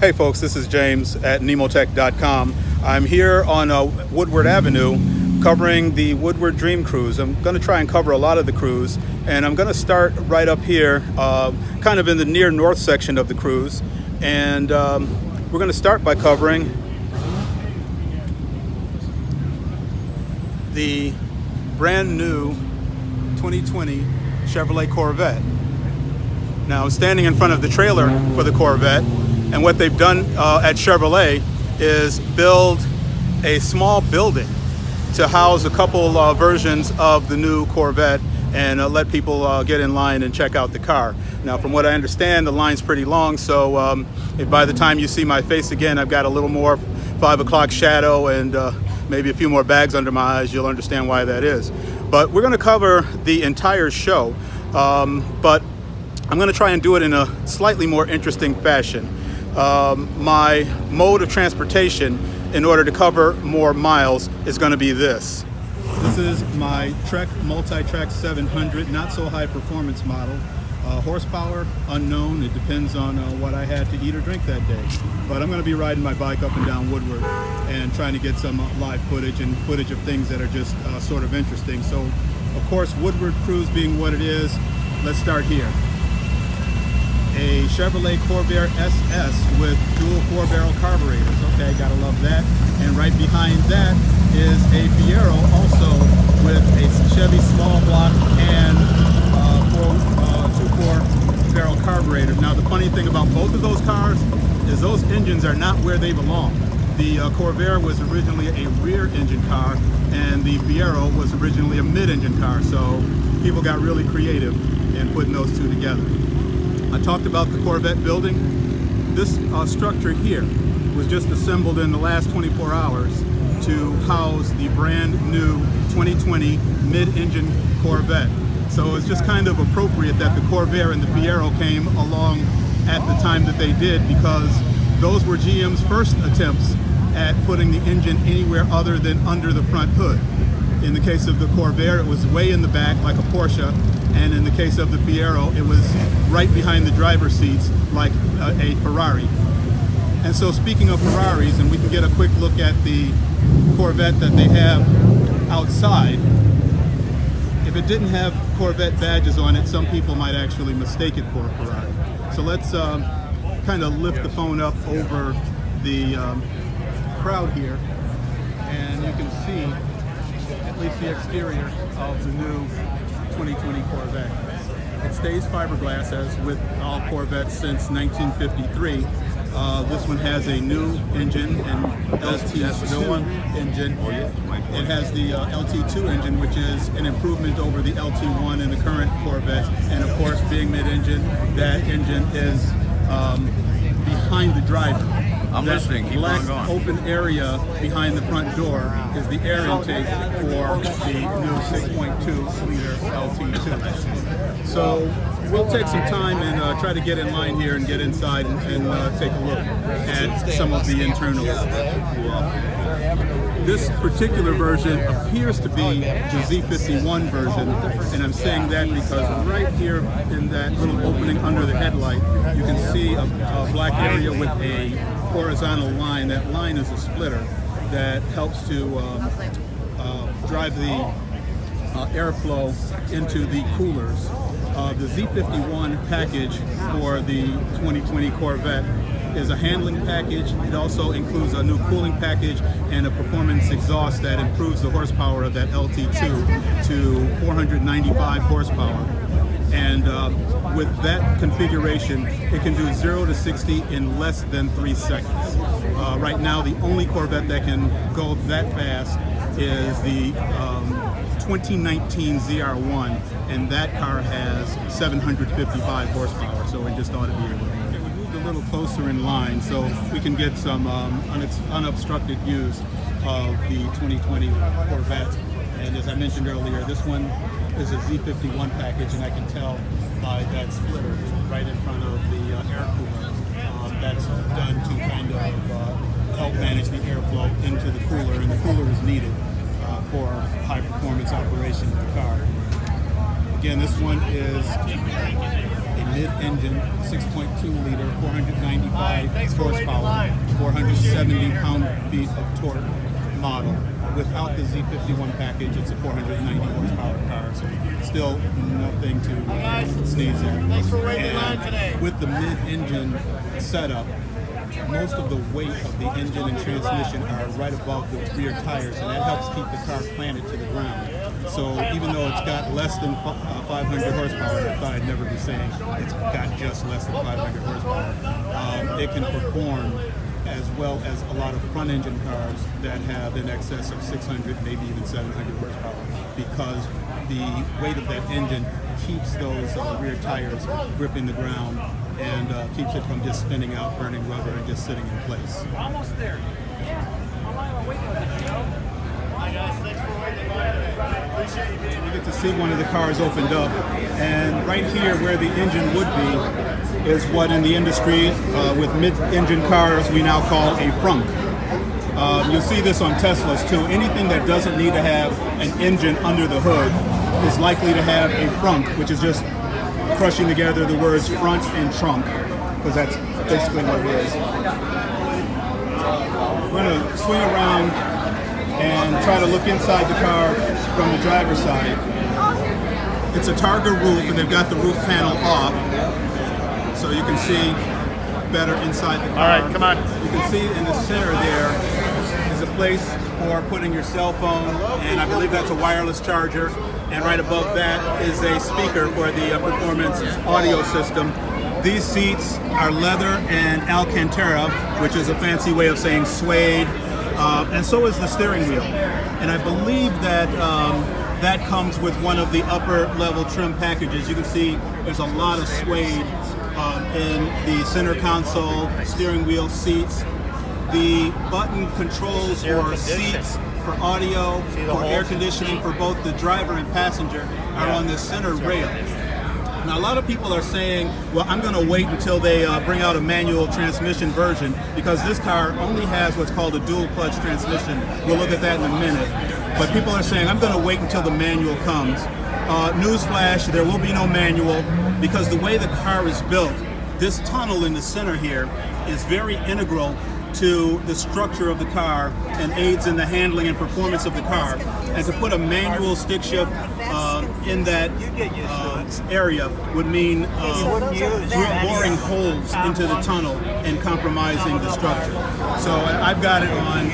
Hey folks, this is James at nemotech.com. I'm here on Woodward Avenue covering the Woodward Dream Cruise. I'm going to try and cover a lot of the cruise, and I'm going to start right up here, kind of in the near north section of the cruise. And we're going to start by covering the brand new 2020 Chevrolet Corvette. Now, I'm standing in front of the trailer for the Corvette, and what they've done at Chevrolet is build a small building to house a couple versions of the new Corvette and let people get in line and check out the car. Now, from what I understand, the line's pretty long, so if by the time you see my face again, I've got a little more 5 o'clock shadow and maybe a few more bags under my eyes, you'll understand why that is. But we're going to cover the entire show, but I'm going to try and do it in a slightly more interesting fashion. My mode of transportation in order to cover more miles is going to be this. This is my Trek Multi-Track 700, not so high performance model. Horsepower, unknown. It depends on what I had to eat or drink that day. But I'm going to be riding my bike up and down Woodward and trying to get some live footage and footage of things that are just sort of interesting. So, of course, Woodward Cruise being what it is, let's start here. A Chevrolet Corvair SS with dual 4-barrel carburetors. Okay, gotta love that. And right behind that is a Fiero, also with a Chevy small block and 2.4-barrel carburetor. Now, the funny thing about both of those cars is those engines are not where they belong. The Corvair was originally a rear engine car, and the Fiero was originally a mid-engine car. So people got really creative in putting those two together. I talked about the Corvette building. This structure here was just assembled in the last 24 hours to house the brand new 2020 mid-engine Corvette. So it's just kind of appropriate that the Corvair and the Fiero came along at the time that they did, because those were GM's first attempts at putting the engine anywhere other than under the front hood. In the case of the Corvair, it was way in the back like a Porsche, and in the case of the Fiero, it was right behind the driver's seats like a Ferrari. And so, speaking of Ferraris, and we can get a quick look at the Corvette that they have outside. If it didn't have Corvette badges on it, some people might actually mistake it for a Ferrari. So let's kind of lift the phone up over the crowd here, and you can see at least the exterior of the new 2020 Corvette. It stays fiberglass, as with all Corvettes since 1953. This one has a new engine, an LT2 engine. It has the LT2 engine, which is an improvement over the LT1 in the current Corvette. And of course, being mid-engine, that engine is behind the driver. I'm listening. Keep black on going. Open area behind the front door is the air intake for the new 6.2-liter LT2. So we'll take some time and try to get in line here and get inside and take a look at some of the internals. This particular version appears to be the Z51 version, and I'm saying that because right here in that little opening under the headlight, you can see a black area with a horizontal line. That line is a splitter that helps to drive the airflow into the coolers. The Z51 package for the 2020 Corvette is a handling package. It also includes a new cooling package and a performance exhaust that improves the horsepower of that LT2 to 495 horsepower. And with that configuration, it can do 0 to 60 in less than 3 seconds. Right now, the only Corvette that can go that fast is the 2019 ZR1, and that car has 755 horsepower, so it just ought to be able to. Okay, we moved a little closer in line so we can get some unobstructed views of the 2020 Corvette. And as I mentioned earlier, this one is a Z51 package, and I can tell by that splitter right in front of the air cooler. That's done to kind of help manage the airflow into the cooler, and the cooler is needed for high performance operation of the car. Again, this one is a mid-engine 6.2 liter, 495 horsepower, 470 pound-feet of torque model. Without the Z51 package, it's a 490 horsepower car, so still nothing to sneeze at. Thanks for waiting in line today. With the mid-engine setup, most of the weight of the engine and transmission are right above the rear tires, and that helps keep the car planted to the ground. So even though it's got less than 500 horsepower, I thought I'd never be saying it's got just less than 500 horsepower, it can perform as well as a lot of front engine cars that have in excess of 600, maybe even 700 horsepower, because the weight of that engine keeps those rear tires gripping the ground and keeps it from just spinning out, burning rubber, and just sitting in place. We're almost there. Yeah. Hi guys, thanks for waiting. Appreciate you being here. You get to see one of the cars opened up, and right here where the engine would be is what in the industry with mid-engine cars we now call a frunk. You'll see this on Teslas too. Anything that doesn't need to have an engine under the hood is likely to have a frunk, which is just crushing together the words front and trunk, because that's basically what it is. We're going to swing around and try to look inside the car from the driver's side. It's a Targa roof, and they've got the roof panel off, so you can see better inside the car. All right, come on. You can see in the center there is a place for putting your cell phone, and I believe that's a wireless charger. And right above that is a speaker for the performance audio system. These seats are leather and Alcantara, which is a fancy way of saying suede, and so is the steering wheel. And I believe that that comes with one of the upper level trim packages. You can see there's a lot of suede in the center console, steering wheel, seats. The button controls for seats, for audio, for air conditioning, for both the driver and passenger are on this center rail. Now a lot of people are saying, well, I'm going to wait until they bring out a manual transmission version, because this car only has what's called a dual clutch transmission. We'll look at that in a minute. But people are saying, I'm going to wait until the manual comes. Newsflash, there will be no manual, because the way the car is built, this tunnel in the center here is very integral to the structure of the car and aids in the handling and performance of the car. And to put a manual stick shift in that area would mean boring holes into the tunnel and compromising the structure. So I've got it on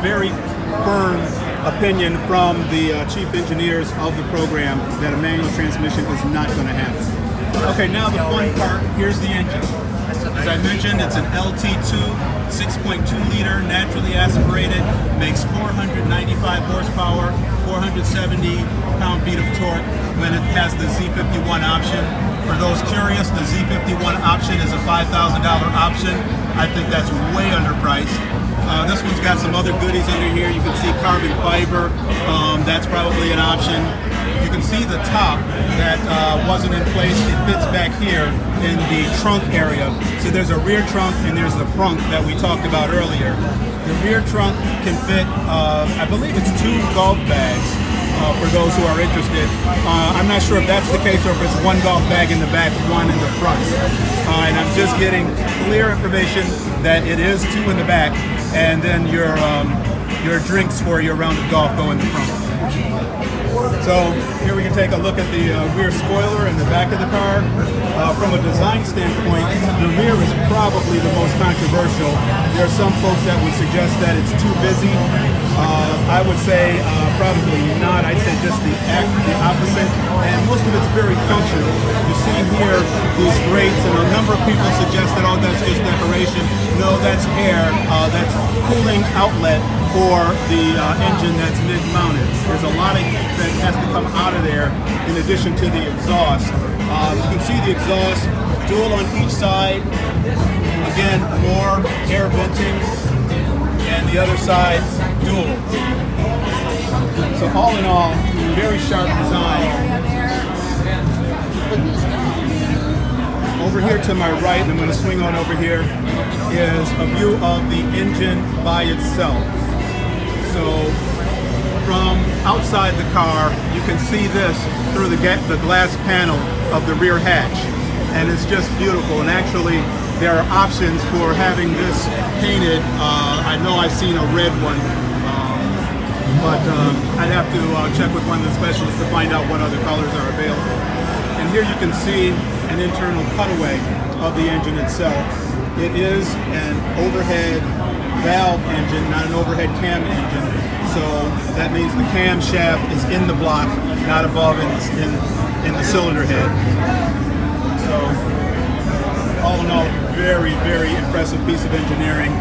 very firm opinion from the chief engineers of the program that a manual transmission is not going to happen. Okay, now the fun part, here's the engine. As I mentioned, it's an LT2 6.2 liter, naturally aspirated, makes 495 horsepower, 470 pound-feet of torque when it has the Z51 option. For those curious, the Z51 option is a $5,000 option. I think that's way underpriced. This one's got some other goodies under here. You can see carbon fiber. That's probably an option. You can see the top that wasn't in place. It fits back here in the trunk area. So there's a rear trunk and there's the front that we talked about earlier. The rear trunk can fit, I believe it's 2 golf bags for those who are interested. I'm not sure if that's the case or if it's 1 golf bag in the back, 1 in the front. And I'm just getting clear information that it is 2 in the back, and then your drinks for your round of golf go in the front. So here we can take a look at the rear spoiler in the back of the car. From a design standpoint, the rear is probably the most controversial. There are some folks that would suggest that it's too busy. I would say probably not. I'd say just the opposite. And most of it's very functional. You see here these grates, and a number of people suggest that, oh, that's just decoration. No, that's air. That's cooling outlet for the engine that's mid-mounted. There's a lot of heat that has to come out of there in addition to the exhaust. You can see the exhaust, dual on each side. Again, more air venting, and the other side, dual. So all in all, very sharp design. Over here to my right, and I'm going to swing on over here, is a view of the engine by itself. So From outside the car, you can see this through the glass panel of the rear hatch, and it's just beautiful. And actually, there are options for having this painted. I know I've seen a red one, but I'd have to check with one of the specialists to find out what other colors are available. And here you can see an internal cutaway of the engine itself. It is an overhead valve engine, not an overhead cam engine. So that means the cam shaft is in the block, not above in the cylinder head. So all in all, very, very impressive piece of engineering.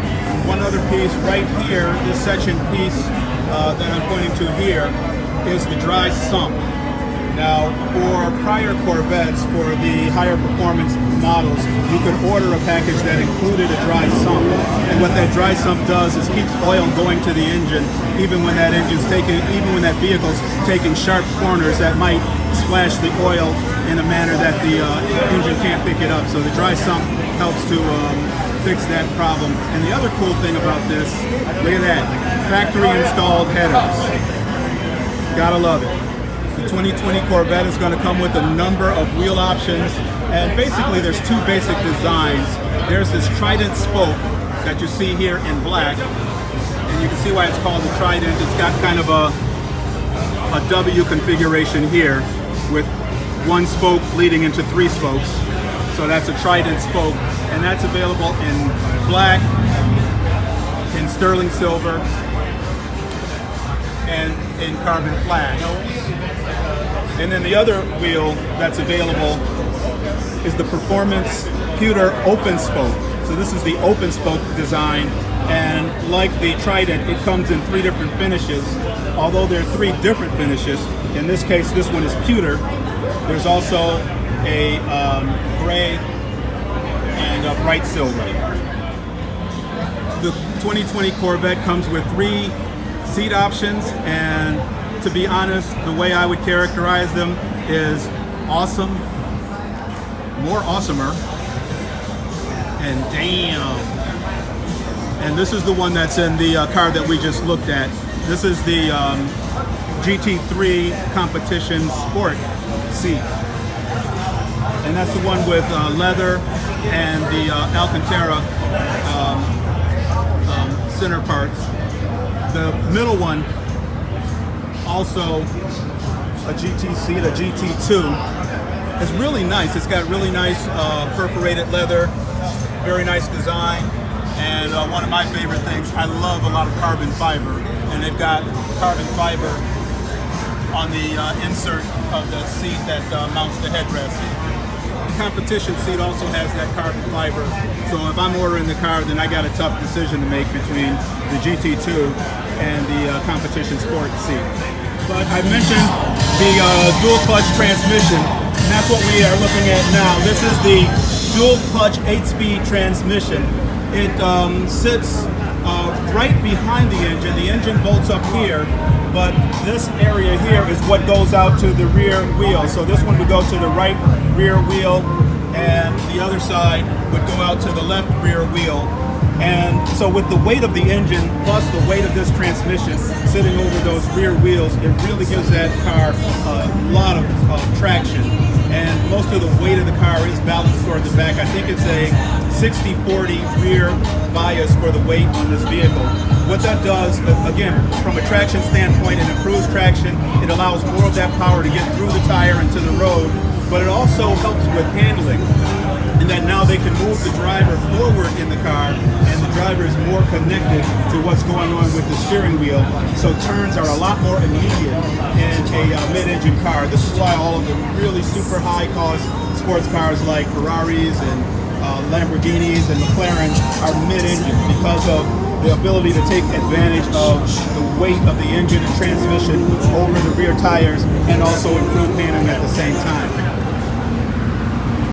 One other piece right here, this section piece that I'm pointing to here, is the dry sump. Now, for prior Corvettes, for the higher performance models, you could order a package that included a dry sump. And what that dry sump does is keeps oil going to the engine, even when that vehicle's taking sharp corners that might splash the oil in a manner that the engine can't pick it up. So the dry sump helps to fix that problem. And the other cool thing about this, look at that, factory installed headers. Gotta love it. The 2020 Corvette is going to come with a number of wheel options, and basically there's two basic designs. There's this trident spoke that you see here in black, and you can see why it's called the trident. It's got kind of a W configuration here with one spoke leading into three spokes. So that's a trident spoke, and that's available in black, in sterling silver, and in carbon flash. And then the other wheel that's available is the Performance Pewter Open Spoke. So this is the open spoke design, and like the Trident, it comes in three different finishes. Although there are three different finishes, in this case this one is pewter. There's also a gray and a bright silver. The 2020 Corvette comes with 3 seat options, and to be honest, the way I would characterize them is awesome, more awesomer, and damn. And this is the one that's in the car that we just looked at. This is the GT3 Competition Sport seat. And that's the one with leather and the Alcantara center parts. The middle one, also a GT seat, a GT2, is really nice. It's got really nice perforated leather, very nice design, and one of my favorite things, I love a lot of carbon fiber, and they've got carbon fiber on the insert of the seat that mounts the headrest. The competition seat also has that carbon fiber, so if I'm ordering the car, then I got a tough decision to make between the GT2 and the competition sport seat. But I mentioned the dual clutch transmission, and that's what we are looking at now. This is the dual clutch 8-speed transmission. It sits right behind the engine. The engine bolts up here, but this area here is what goes out to the rear wheel. So this one would go to the right rear wheel, and the other side would go out to the left rear wheel. And so with the weight of the engine plus the weight of this transmission sitting over those rear wheels, it really gives that car a lot of traction. And most of the weight of the car is balanced toward the back. I think it's a 60-40 rear bias for the weight on this vehicle. What that does, again, from a traction standpoint, it improves traction. It allows more of that power to get through the tire and to the road, but it also helps with handling. And that now they can move the driver forward in the car, and the driver is more connected to what's going on with the steering wheel. So turns are a lot more immediate in a mid-engine car. This is why all of the really super high-cost sports cars like Ferraris and Lamborghinis and McLarens are mid-engine, because of the ability to take advantage of the weight of the engine and transmission over the rear tires, and also improve handling at the same time.